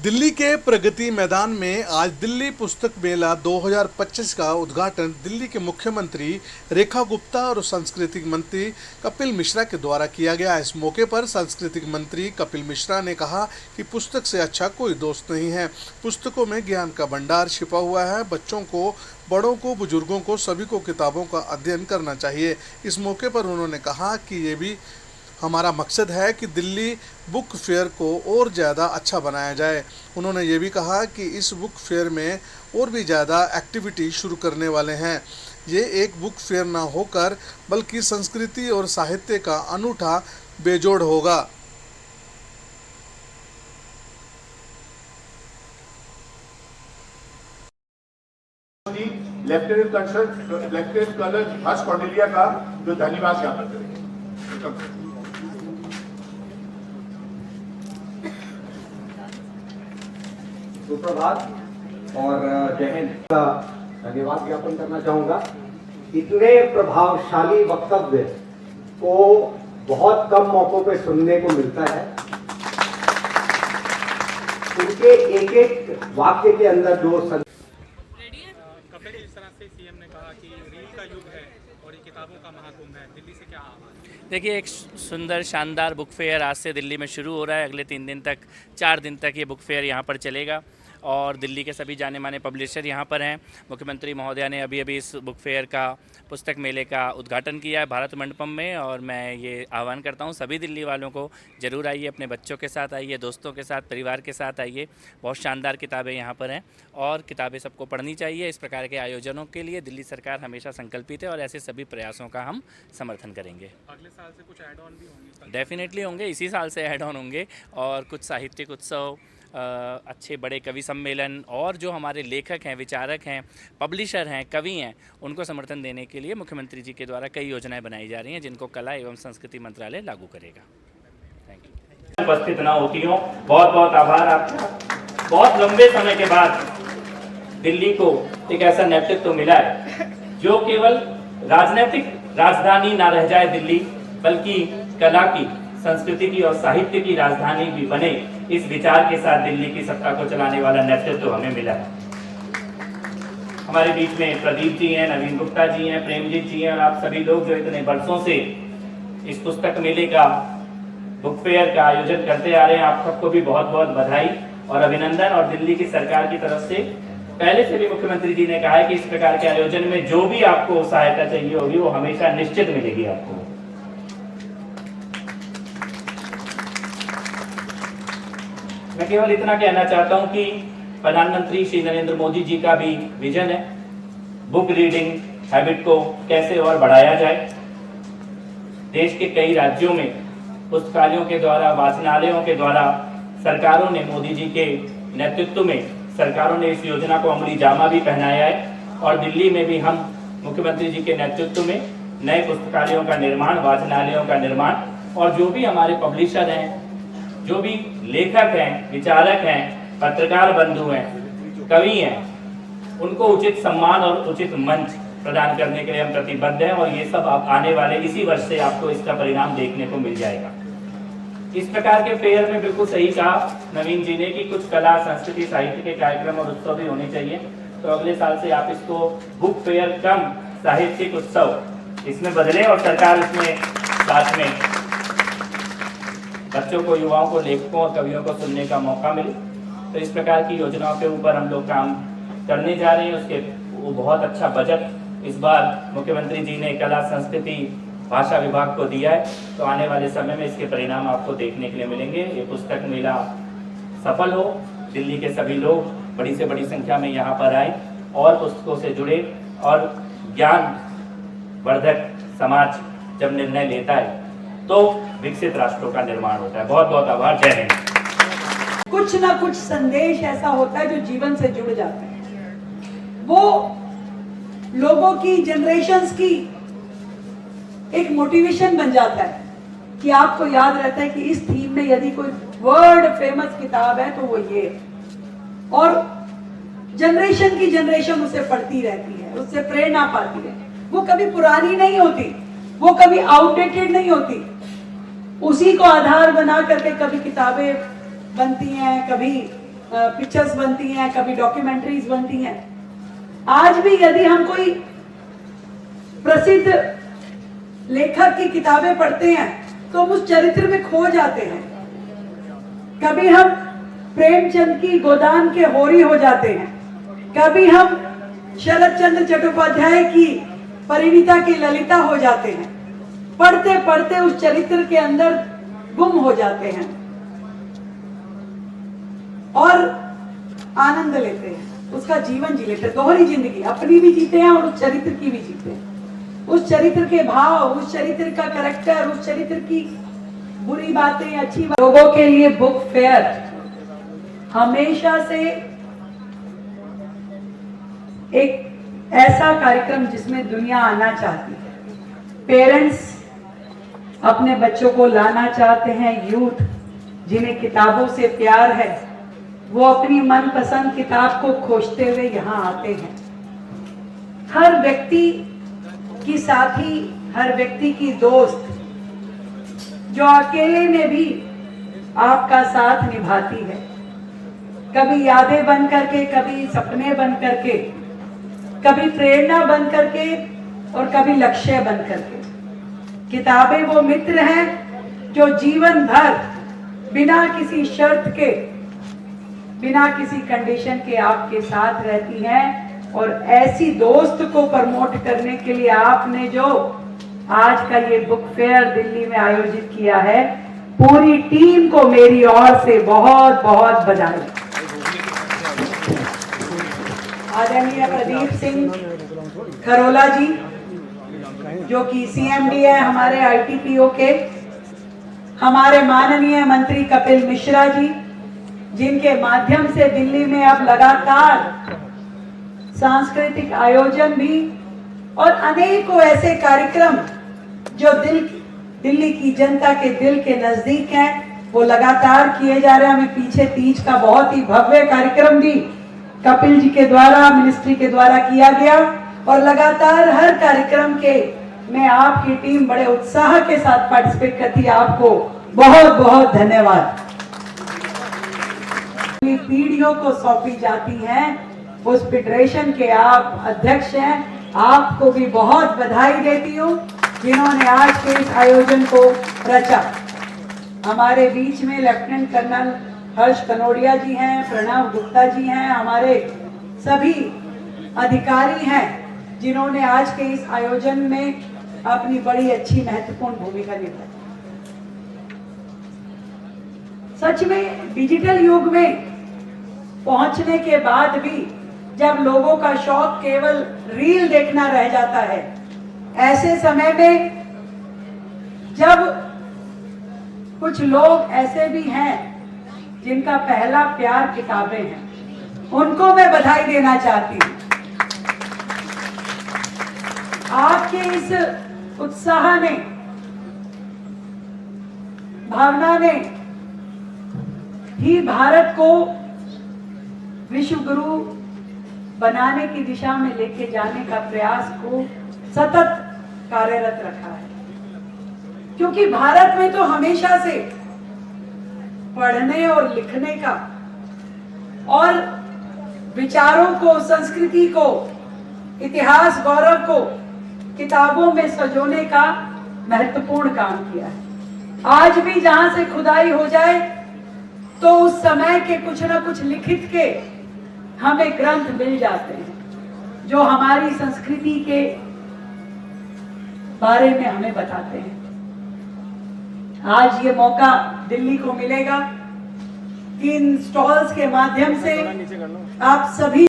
दिल्ली के प्रगति मैदान में आज दिल्ली पुस्तक मेला 2025 का उद्घाटन दिल्ली के मुख्यमंत्री रेखा गुप्ता और सांस्कृतिक मंत्री कपिल मिश्रा के द्वारा किया गया। इस मौके पर सांस्कृतिक मंत्री कपिल मिश्रा ने कहा कि पुस्तक से अच्छा कोई दोस्त नहीं है। पुस्तकों में ज्ञान का भंडार छिपा हुआ है। बच्चों को, बड़ों को, बुजुर्गों को, सभी को किताबों का अध्ययन करना चाहिए। इस मौके पर उन्होंने कहा कि ये भी हमारा मकसद है कि दिल्ली बुक फेयर को और ज़्यादा अच्छा बनाया जाए। उन्होंने ये भी कहा कि इस बुक फेयर में और भी ज़्यादा एक्टिविटी शुरू करने वाले हैं। ये एक बुक फेयर ना होकर बल्कि संस्कृति और साहित्य का अनूठा बेजोड़ होगा। लेफ्टिनेंट कर्नल हर्ष कौंडिल्या का जो धन्यवाद ज्ञापन करेंगे। सुप्रभात और जय हिंद का धन्यवाद ज्ञापन करना चाहूंगा। इतने प्रभावशाली वक्तव्य को बहुत कम मौकों पे सुनने को मिलता है। उनके एक एक वाक्य के अंदर जो कपिल, इस तरह से सीएम ने कहा कि रील का युग है और ये किताबों का महाकुंभ है, दिल्ली से क्या आह्वान है? देखिए, एक सुंदर शानदार बुक फेयर आज से दिल्ली में शुरू हो रहा है। अगले 3 दिन तक, 4 दिन तक ये बुक फेयर यहाँ पर चलेगा और दिल्ली के सभी जाने माने पब्लिशर यहाँ पर हैं। मुख्यमंत्री महोदया ने अभी इस बुक फेयर का, पुस्तक मेले का उद्घाटन किया है भारत मंडपम में, और मैं ये आह्वान करता हूँ सभी दिल्ली वालों को, ज़रूर आइए, अपने बच्चों के साथ आइए, दोस्तों के साथ, परिवार के साथ आइए। बहुत शानदार किताबें यहाँ पर हैं और किताबें सबको पढ़नी चाहिए। इस प्रकार के आयोजनों के लिए दिल्ली सरकार हमेशा संकल्पित है और ऐसे सभी प्रयासों का हम समर्थन करेंगे। अगले साल से कुछ ऐड ऑन भी होंगे? डेफिनेटली होंगे, इसी साल से ऐड ऑन होंगे और कुछ साहित्यिक उत्सव, अच्छे बड़े कवि सम्मेलन और जो हमारे लेखक हैं, विचारक हैं, पब्लिशर हैं, कवि हैं, उनको समर्थन देने के लिए मुख्यमंत्री जी के द्वारा कई योजनाएं बनाई जा रही हैं जिनको कला एवं संस्कृति मंत्रालय लागू करेगा। Thank you. उपस्थित ना होती हो, बहुत बहुत आभार आपका। बहुत लंबे समय के बाद दिल्ली को एक ऐसा नेतृत्व मिला है जो केवल राजनीतिक राजधानी ना रह जाए दिल्ली, बल्कि कला की, संस्कृति की और साहित्य की राजधानी भी बने। इस विचार के साथ दिल्ली की सत्ता को चलाने वाला नेतृत्व हमें मिला है। हमारे बीच में प्रदीप जी हैं, नवीन गुप्ता जी हैं, प्रेमजीत जी हैं और आप सभी लोग जो इतने वर्षों से इस पुस्तक मेले का, बुक फेयर का आयोजन करते आ रहे हैं, आप सबको भी बहुत बहुत बधाई और अभिनंदन। और दिल्ली की सरकार की तरफ से पहले से भी मुख्यमंत्री जी ने कहा है कि इस प्रकार के आयोजन में जो भी आपको सहायता चाहिए होगी वो हमेशा निश्चित मिलेगी आपको। मैं केवल इतना कहना चाहता हूं कि प्रधानमंत्री श्री नरेंद्र मोदी जी का भी विजन है बुक रीडिंग हैबिट को कैसे और बढ़ाया जाए। देश के कई राज्यों में पुस्तकालयों के द्वारा, वाचनालयों के द्वारा सरकारों ने, मोदी जी के नेतृत्व में सरकारों ने इस योजना को अमली जामा भी पहनाया है और दिल्ली में भी हम मुख्यमंत्री जी के नेतृत्व में नए पुस्तकालयों का निर्माण, वाचनालयों का निर्माण और जो भी हमारे पब्लिशर हैं, जो भी लेखक हैं, विचारक हैं, पत्रकार बंधु हैं, कवि हैं, उनको उचित सम्मान और उचित मंच प्रदान करने के लिए हम प्रतिबद्ध हैं और ये सब आप आने वाले इसी वर्ष से आपको इसका परिणाम देखने को मिल जाएगा। इस प्रकार के फेयर में बिल्कुल सही कहा नवीन जी ने कि कुछ कला, संस्कृति, साहित्य के कार्यक्रम और उत्सव भी होने चाहिए। तो अगले साल से आप इसको बुक फेयर कम साहित्यिक उत्सव इसमें बदलें और सरकार इसमें साथ में बच्चों को, युवाओं को, लेखकों और कवियों को सुनने का मौका मिले। तो इस प्रकार की योजनाओं के ऊपर हम लोग काम करने जा रहे हैं। उसके वो बहुत अच्छा बजट इस बार मुख्यमंत्री जी ने कला, संस्कृति, भाषा विभाग को दिया है। तो आने वाले समय में इसके परिणाम आपको देखने के लिए मिलेंगे। ये पुस्तक मेला सफल हो, दिल्ली के सभी लोग बड़ी से बड़ी संख्या में यहाँ पर आए और पुस्तकों से जुड़े और ज्ञान वर्धक समाज जब निर्णय लेता है तो विकसित राष्ट्रों का निर्माण होता है। बहुत बहुत आभार। जय हिंद। कुछ ना कुछ संदेश ऐसा होता है जो जीवन से जुड़ जाता है। वो लोगों की, जनरेशन्स की एक मोटिवेशन बन जाता है कि आपको याद रहता है कि इस थीम में यदि कोई वर्ल्ड फेमस किताब है तो वो ये, और जनरेशन की जनरेशन उसे पढ़ती रहती है, उससे प्रेरणा पाती है। वो कभी पुरानी नहीं होती, वो कभी आउटडेटेड नहीं होती। उसी को आधार बना करके कभी किताबें बनती हैं, कभी पिक्चर्स बनती हैं, कभी डॉक्यूमेंट्रीज बनती हैं। आज भी यदि हम कोई प्रसिद्ध लेखक की किताबें पढ़ते हैं तो हम उस चरित्र में खो जाते हैं। कभी हम प्रेमचंद की गोदान के होरी हो जाते हैं, कभी हम शरद चंद्र चट्टोपाध्याय की परिणीता की ललिता हो जाते हैं। पढ़ते पढ़ते उस चरित्र के अंदर गुम हो जाते हैं और आनंद लेते हैं, उसका जीवन जी लेते हैं। दोहरी जिंदगी अपनी भी जीते हैं और उस चरित्र की भी जीते हैं। उस चरित्र के भाव, उस चरित्र का कैरेक्टर, उस चरित्र की बुरी बातें, अच्छी बातें। लोगों के लिए बुक फेयर हमेशा से एक ऐसा कार्यक्रम जिसमें दुनिया आना चाहती है। पेरेंट्स अपने बच्चों को लाना चाहते हैं, यूथ जिन्हें किताबों से प्यार है वो अपनी मनपसंद किताब को खोजते हुए यहाँ आते हैं। हर व्यक्ति की साथी, हर व्यक्ति की दोस्त जो अकेले में भी आपका साथ निभाती है, कभी यादें बन करके, कभी सपने बन करके, कभी प्रेरणा बन करके और कभी लक्ष्य बन करके। किताबें वो मित्र हैं जो जीवन भर बिना किसी शर्त के, बिना किसी कंडीशन के आपके साथ रहती हैं। और ऐसी दोस्त को प्रमोट करने के लिए आपने जो आज का ये बुक फेयर दिल्ली में आयोजित किया है, पूरी टीम को मेरी ओर से बहुत बहुत बधाई। आदरणीय प्रदीप सिंह खरोला जी जो कि सीएमडी है हमारे आईटीपीओ के, हमारे माननीय मंत्री कपिल मिश्रा जी जिनके माध्यम से दिल्ली में अब लगातार सांस्कृतिक आयोजन भी और अनेकों ऐसे कार्यक्रम जो दिल्ली की जनता के दिल के नजदीक हैं वो लगातार किए जा रहे हैं। हमें पीछे तीज का बहुत ही भव्य कार्यक्रम भी कपिल जी के द्वारा, मिनिस्ट्री के द्वारा किया गया और लगातार हर कार्यक्रम के में आपकी टीम बड़े उत्साह के साथ पार्टिसिपेट करती है। आपको बहुत बहुत धन्यवाद। पीढ़ियों को सौंपी जाती हैं, उस फेडरेशन के आप अध्यक्ष हैं। आपको भी बहुत बधाई देती हूँ जिन्होंने आज के इस आयोजन को रचा। हमारे बीच में लेफ्टिनेंट कर्नल हर्ष कनोडिया जी हैं, प्रणव गुप्ता जी हैं, हमारे सभी अधिकारी हैं जिन्होंने आज के इस आयोजन में अपनी बड़ी अच्छी महत्वपूर्ण भूमिका निभाई। सच में डिजिटल युग में पहुंचने के बाद भी जब लोगों का शौक केवल रील देखना रह जाता है, ऐसे समय में जब कुछ लोग ऐसे भी हैं जिनका पहला प्यार किताबें हैं, उनको मैं बधाई देना चाहती हूँ। आपके इस उत्साह ने, भावना ने ही भारत को विश्व गुरु बनाने की दिशा में लेके जाने का प्रयास को सतत कार्यरत रखा है। क्योंकि भारत में तो हमेशा से पढ़ने और लिखने का और विचारों को, संस्कृति को, इतिहास गौरव को किताबों में सजोने का महत्वपूर्ण काम किया है। आज भी जहां से खुदाई हो जाए तो उस समय के कुछ न कुछ लिखित के हमें ग्रंथ मिल जाते हैं जो हमारी संस्कृति के बारे में हमें बताते हैं। आज ये मौका दिल्ली को मिलेगा कि इन स्टॉल्स के माध्यम से आप सभी